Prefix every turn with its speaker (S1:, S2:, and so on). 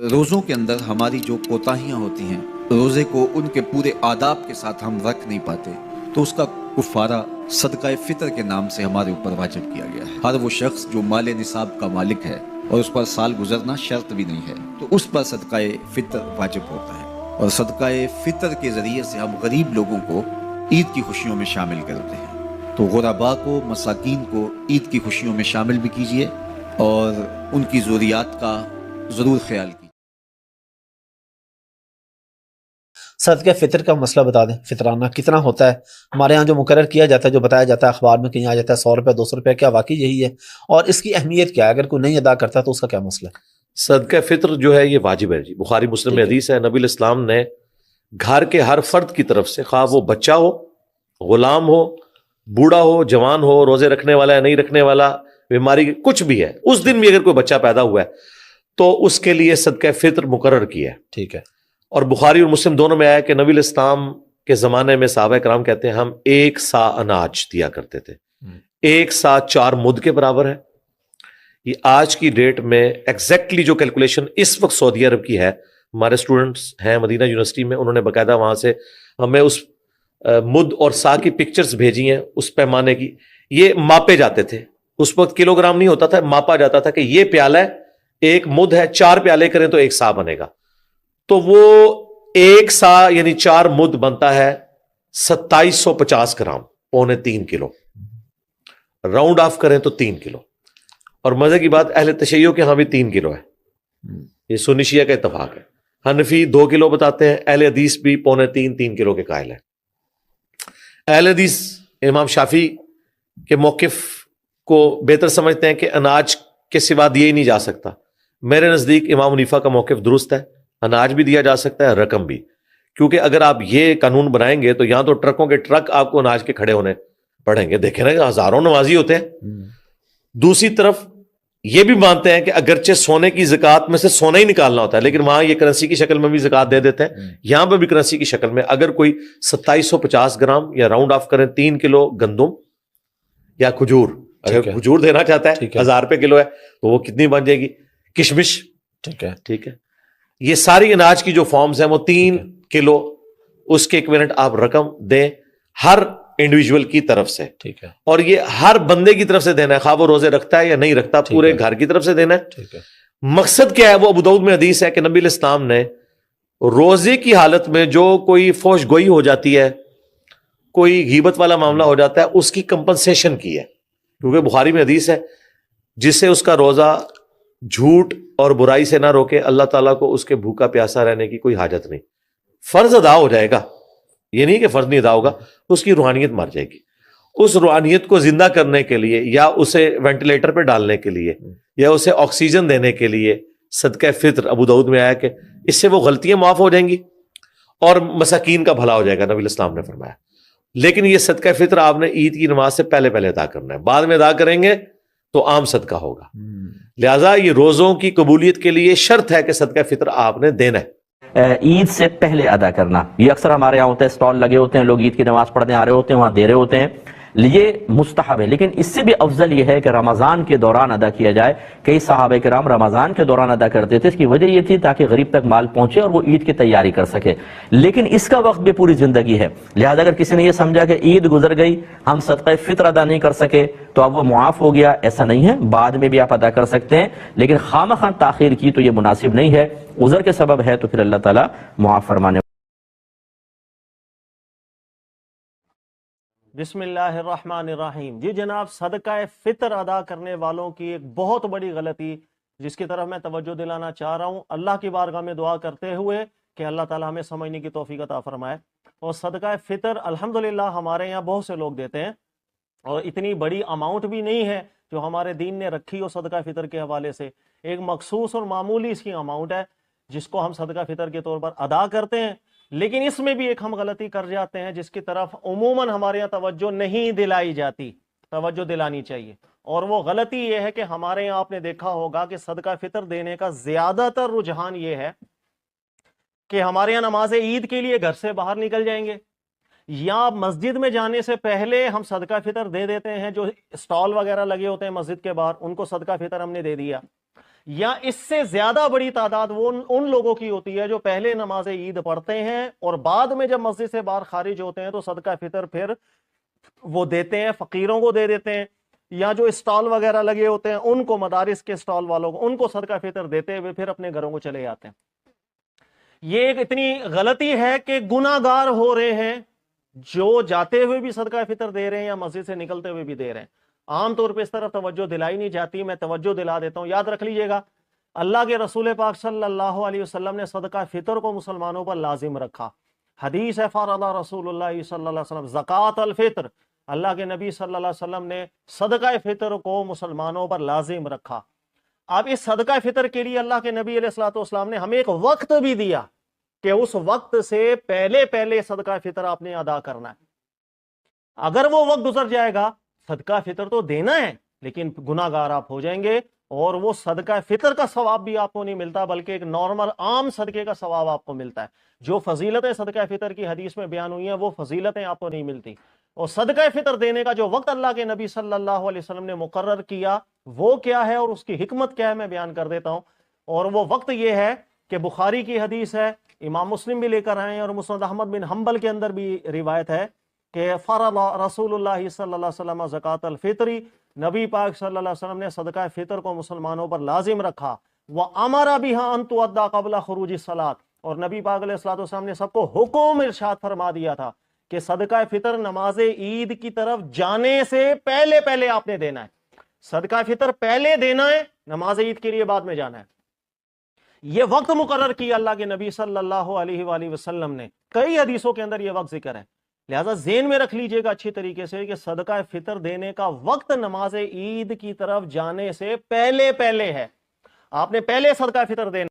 S1: روزوں کے اندر ہماری جو کوتاہیاں ہوتی ہیں، روزے کو ان کے پورے آداب کے ساتھ ہم رکھ نہیں پاتے، تو اس کا کفارہ صدقہ فطر کے نام سے ہمارے اوپر واجب کیا گیا ہے۔ ہر وہ شخص جو مال نصاب کا مالک ہے اور اس پر سال گزرنا شرط بھی نہیں ہے، تو اس پر صدقہ فطر واجب ہوتا ہے، اور صدقہ فطر کے ذریعے سے ہم غریب لوگوں کو عید کی خوشیوں میں شامل کرتے ہیں۔ تو غرباء کو، مساکین کو عید کی خوشیوں میں شامل بھی کیجیے اور ان کی ضروریات کا ضرور خیال کیجیے۔
S2: صدقہ فطر کا مسئلہ بتا دیں، فطرانہ کتنا ہوتا ہے؟ ہمارے ہاں جو مقرر کیا جاتا ہے، جو بتایا جاتا ہے اخبار میں کہیں آ جاتا ہے 100 روپے 200 روپے، کیا واقعی یہی ہے؟ اور اس کی اہمیت کیا ہے؟ اگر کوئی نہیں ادا کرتا تو اس کا کیا مسئلہ ہے؟
S3: صدقہ فطر جو ہے یہ واجب ہے جی، بخاری مسلم میں حدیث ہے، نبی علیہ السلام نے گھر کے ہر فرد کی طرف سے، خواہ وہ بچہ ہو، غلام ہو، بوڑھا ہو، جوان ہو، روزے رکھنے والا ہے، نہیں رکھنے والا، بیماری کچھ بھی ہے، اس دن بھی اگر کوئی بچہ پیدا ہوا ہے تو اس کے لیے صدقہ فطر مقرر کیا ہے۔
S2: ٹھیک ہے۔
S3: اور بخاری اور مسلم دونوں میں آیا کہ نبی علیہ السلام کے زمانے میں صحابہ کرام کہتے ہیں ہم 1 سا اناج دیا کرتے تھے، 1 سا 4 مد کے برابر ہے۔ یہ آج کی ڈیٹ میں ایگزیکٹلی جو کیلکولیشن اس وقت سعودی عرب کی ہے، ہمارے اسٹوڈنٹس ہیں مدینہ یونیورسٹی میں، انہوں نے باقاعدہ وہاں سے ہمیں اس مد اور سا کی پکچرز بھیجی ہیں، اس پیمانے کی۔ یہ ماپے جاتے تھے، اس وقت کلو گرام نہیں ہوتا تھا، ماپا جاتا تھا کہ یہ پیالہ ہے، 1 مد ہے، 4 پیالے کریں تو 1 سا بنے گا، تو وہ 1 سا یعنی 4 مد بنتا ہے 2750 گرام، 2.25 کلو، راؤنڈ آف کریں تو 3 کلو۔ اور مزے کی بات، اہل تشیع کے ہاں بھی 3 کلو ہے، یہ سنی شیعہ کا اتفاق ہے۔ حنفی 2 کلو بتاتے ہیں، اہل حدیث بھی 2.25-3 کلو کے قائل ہیں۔ اہل حدیث امام شافعی کے موقف کو بہتر سمجھتے ہیں کہ اناج کے سوا دیا ہی نہیں جا سکتا۔ میرے نزدیک امام حنیفہ کا موقف درست ہے، اناج بھی دیا جا سکتا ہے، رقم بھی، کیونکہ اگر آپ یہ قانون بنائیں گے تو یہاں تو ٹرکوں کے ٹرک آپ کو اناج کے کھڑے ہونے پڑیں گے، دیکھیں نا ہزاروں نمازی ہوتے ہیں۔ دوسری طرف یہ بھی مانتے ہیں کہ اگرچہ سونے کی زکوٰۃ میں سے سونا ہی نکالنا ہوتا ہے، لیکن وہاں یہ کرنسی کی شکل میں بھی زکوٰۃ دے دیتے ہیں، یہاں پہ بھی کرنسی کی شکل میں۔ اگر کوئی 2750 گرام یا راؤنڈ آف کریں 3 کلو گندم یا کھجور، اگر کھجور دینا چاہتا ہے 1000 روپے کلو ہے تو وہ کتنی بن جائے گی؟ کشمش، ٹھیک ہے۔ یہ ساری اناج کی جو فارمز ہیں وہ 3 کلو، اس کے ایکویلنٹ آپ رقم دیں ہر انڈیویجول کی طرف سے، ٹھیک ہے، اور یہ ہر بندے کی طرف سے دینا ہے، خواہ وہ روزے رکھتا ہے یا نہیں رکھتا، پورے گھر کی طرف سے دینا ہے۔ ٹھیک ہے۔ مقصد کیا ہے؟ وہ ابو داؤد میں حدیث ہے کہ نبی علیہ السلام نے روزے کی حالت میں جو کوئی فوش گوئی ہو جاتی ہے، کوئی غیبت والا معاملہ ہو جاتا ہے، اس کی کمپنسیشن کی ہے، کیونکہ بخاری میں حدیث ہے جس سے اس کا روزہ جھوٹ اور برائی سے نہ روکے، اللہ تعالیٰ کو اس کے بھوکا پیاسا رہنے کی کوئی حاجت نہیں، فرض ادا ہو جائے گا، یہ نہیں کہ فرض نہیں ادا ہوگا، اس کی روحانیت مر جائے گی۔ اس روحانیت کو زندہ کرنے کے لیے، یا اسے وینٹیلیٹر پہ ڈالنے کے لیے، یا اسے آکسیجن دینے کے لیے صدقہ فطر، ابو داؤد میں آیا کہ اس سے وہ غلطیاں معاف ہو جائیں گی اور مساکین کا بھلا ہو جائے گا، نبی علیہ السلام نے فرمایا۔ لیکن یہ صدقہ فطر آپ نے عید کی نماز سے پہلے ادا کرنا ہے، بعد میں ادا کریں گے تو عام صدقہ ہوگا۔ لہٰذا یہ روزوں کی قبولیت کے لیے شرط ہے کہ صدقہ فطر آپ نے دینا ہے۔
S4: عید سے پہلے ادا کرنا، یہ اکثر ہمارے یہاں ہوتا ہے، اسٹال لگے ہوتے ہیں، لوگ عید کی نماز پڑھنے آ رہے ہوتے ہیں، وہاں دے رہے ہوتے ہیں، یہ مستحب ہے، لیکن اس سے بھی افضل یہ ہے کہ رمضان کے دوران ادا کیا جائے۔ کئی صحابہ کرام رمضان کے دوران ادا کرتے تھے، اس کی وجہ یہ تھی تاکہ غریب تک مال پہنچے اور وہ عید کی تیاری کر سکے، لیکن اس کا وقت بھی پوری زندگی ہے۔ لہذا اگر کسی نے یہ سمجھا کہ عید گزر گئی، ہم صدقہ فطر ادا نہیں کر سکے تو اب وہ معاف ہو گیا، ایسا نہیں ہے، بعد میں بھی آپ ادا کر سکتے ہیں، لیکن خواہ تاخیر کی تو یہ مناسب نہیں ہے۔ عذر کے سبب ہے تو پھر اللہ تعالیٰ معاف فرمانے۔
S5: بسم اللہ الرحمن الرحیم۔ جی جناب، صدقہ فطر ادا کرنے والوں کی ایک بہت بڑی غلطی جس کی طرف میں توجہ دلانا چاہ رہا ہوں، اللہ کی بارگاہ میں دعا کرتے ہوئے کہ اللہ تعالیٰ ہمیں سمجھنے کی توفیق عطا فرمائے۔ اور صدقہ فطر الحمدللہ ہمارے یہاں بہت سے لوگ دیتے ہیں، اور اتنی بڑی اماؤنٹ بھی نہیں ہے جو ہمارے دین نے رکھی ہو صدقہ فطر کے حوالے سے، ایک مخصوص اور معمولی اس کی اماؤنٹ ہے جس کو ہم صدقہ فطر کے طور پر ادا کرتے ہیں۔ لیکن اس میں بھی ایک ہم غلطی کر جاتے ہیں جس کی طرف عموماً ہمارے یہاں توجہ نہیں دلائی جاتی، توجہ دلانی چاہیے، اور وہ غلطی یہ ہے کہ ہمارے یہاں آپ نے دیکھا ہوگا کہ صدقہ فطر دینے کا زیادہ تر رجحان یہ ہے کہ ہمارے یہاں نماز عید کے لیے گھر سے باہر نکل جائیں گے، یا مسجد میں جانے سے پہلے ہم صدقہ فطر دے دیتے ہیں، جو اسٹال وغیرہ لگے ہوتے ہیں مسجد کے باہر ان کو صدقہ فطر ہم نے دے دیا، یا اس سے زیادہ بڑی تعداد وہ ان لوگوں کی ہوتی ہے جو پہلے نماز عید پڑھتے ہیں اور بعد میں جب مسجد سے باہر خارج ہوتے ہیں تو صدقہ فطر پھر وہ دیتے ہیں، فقیروں کو دے دیتے ہیں، یا جو اسٹال وغیرہ لگے ہوتے ہیں ان کو، مدارس کے اسٹال والوں کو، ان کو صدقہ فطر دیتے ہوئے پھر اپنے گھروں کو چلے جاتے ہیں۔ یہ ایک اتنی غلطی ہے کہ گناہ گار ہو رہے ہیں جو جاتے ہوئے بھی صدقہ فطر دے رہے ہیں یا مسجد سے نکلتے ہوئے بھی دے رہے ہیں۔ عام طور پہ اس طرف توجہ دلائی نہیں جاتی، میں توجہ دلا دیتا ہوں۔ یاد رکھ لیجئے گا، اللہ کے رسول پاک صلی اللہ علیہ وسلم نے صدقہ فطر کو مسلمانوں پر لازم رکھا۔ حدیث ہے، فرض رسول اللہ صلی اللہ علیہ وسلم زکوٰۃ الفطر، اللہ کے نبی صلی اللہ علیہ وسلم نے صدقہ فطر کو مسلمانوں پر لازم رکھا۔ اب اس صدقہ فطر کے لیے اللہ کے نبی علیہ الصلوۃ والسلام نے ہمیں ایک وقت بھی دیا کہ اس وقت سے پہلے صدقہ فطر آپ نے ادا کرنا ہے۔ اگر وہ وقت گزر جائے گا، صدقہ فطر تو دینا ہے لیکن گناہ گار آپ ہو جائیں گے، اور وہ صدقہ فطر کا ثواب بھی آپ کو نہیں ملتا بلکہ ایک نارمل عام صدقے کا ثواب آپ کو ملتا ہے۔ جو فضیلتیں صدقہ فطر کی حدیث میں بیان ہوئی ہیں وہ فضیلتیں آپ کو نہیں ملتی۔ اور صدقہ فطر دینے کا جو وقت اللہ کے نبی صلی اللہ علیہ وسلم نے مقرر کیا وہ کیا ہے اور اس کی حکمت کیا ہے، میں بیان کر دیتا ہوں۔ اور وہ وقت یہ ہے کہ بخاری کی حدیث ہے، امام مسلم بھی لے کر آئے ہیں، اور مسند احمد بن حنبل کے اندر بھی روایت ہے کہ فرض رسول اللہ صلی اللہ علیہ وسلم زکوٰۃ الفطر، نبی پاک صلی اللہ علیہ وسلم نے صدقہ فطر کو مسلمانوں پر لازم رکھا۔ وَأَمَرَ بِهَا أَن تُؤَدَّىٰ قَبْلَ خُرُوجِ الصَّلَاةِ، اور نبی پاک علیہ الصلوۃ والسلام نے سب کو حکم ارشاد فرما دیا تھا کہ صدقہ فطر نماز عید کی طرف جانے سے پہلے آپ نے دینا ہے۔ صدقہ فطر پہلے دینا ہے، نماز عید کے لیے بعد میں جانا ہے۔ یہ وقت مقرر کیا اللہ کے نبی صلی اللہ علیہ وآلہ وسلم نے، کئی حدیثوں کے اندر یہ وقت ذکر ہے۔ لہٰذا ذہن میں رکھ لیجئے گا اچھی طریقے سے کہ صدقہ فطر دینے کا وقت نماز عید کی طرف جانے سے پہلے ہے۔ آپ نے پہلے صدقہ فطر دینا۔